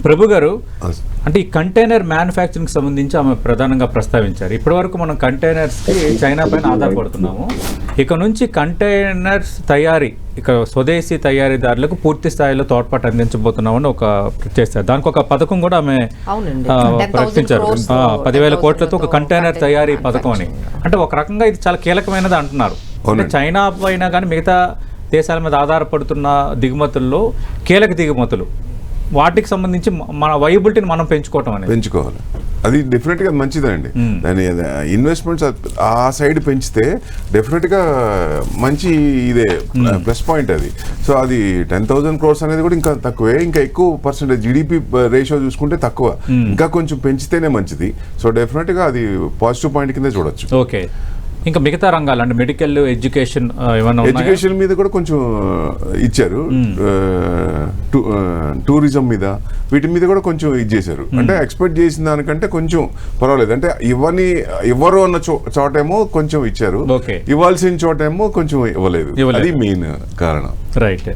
ప్రభు గారు, అంటే ఈ కంటైనర్ మ్యానుఫ్యాక్చరింగ్ సంబంధించి ఆమె ప్రధానంగా ప్రస్తావించారు. ఇప్పటివరకు మనం కంటైనర్స్కి చైనా పైన ఆధారపడుతున్నాము. ఇక నుంచి కంటైనర్స్ తయారీ ఇక స్వదేశీ తయారీదారులకు పూర్తి స్థాయిలో తోడ్పాటు అందించబోతున్నామని ఒక చేస్తారు. దానికి ఒక పథకం కూడా ఆమె ప్రకటించారు. 10,000 కోట్లతో ఒక కంటైనర్ తయారీ పథకం అని. అంటే ఒక రకంగా ఇది చాలా కీలకమైనది అంటున్నారు. అంటే చైనా పైన కానీ మిగతా దేశాల మీద ఆధారపడుతున్న దిగుమతుల్లో కీలక దిగుమతులు, వాటికి సంబంధించి మన వైబిలిటీని మనం పెంచుకోవాలి. అది డెఫినెట్గా మంచిదండి. దాని ఇన్వెస్ట్మెంట్స్ ఆ సైడ్ పెంచితే డెఫినెట్గా మంచి ఇదే ప్లస్ పాయింట్ అది. సో అది 10,000 crores అనేది కూడా ఇంకా తక్కువే. ఇంకా ఎక్కువ పర్సెంటేజ్ జీడిపి రేషియో చూసుకుంటే తక్కువ, ఇంకా కొంచెం పెంచితేనే మంచిది. సో డెఫినెట్గా అది పాజిటివ్ పాయింట్ కింద చూడొచ్చు. ఓకే, ఇంకా మిగతా రంగాలు అంటే మెడికల్, ఎడ్యుకేషన్ ఎడ్యుకేషన్ మీద కూడా కొంచెం ఇచ్చారు. టూరిజం మీద, వీటి మీద కూడా కొంచెం ఇది చేశారు. అంటే ఎక్స్పెక్ట్ చేసిన దానికంటే కొంచెం పర్వాలేదు. అంటే ఇవ్వరు అన్న చోటేమో కొంచెం ఇచ్చారు, ఇవ్వాల్సిన చోటేమో కొంచెం ఇవ్వలేదు. అది మెయిన్ కారణం. రైట్.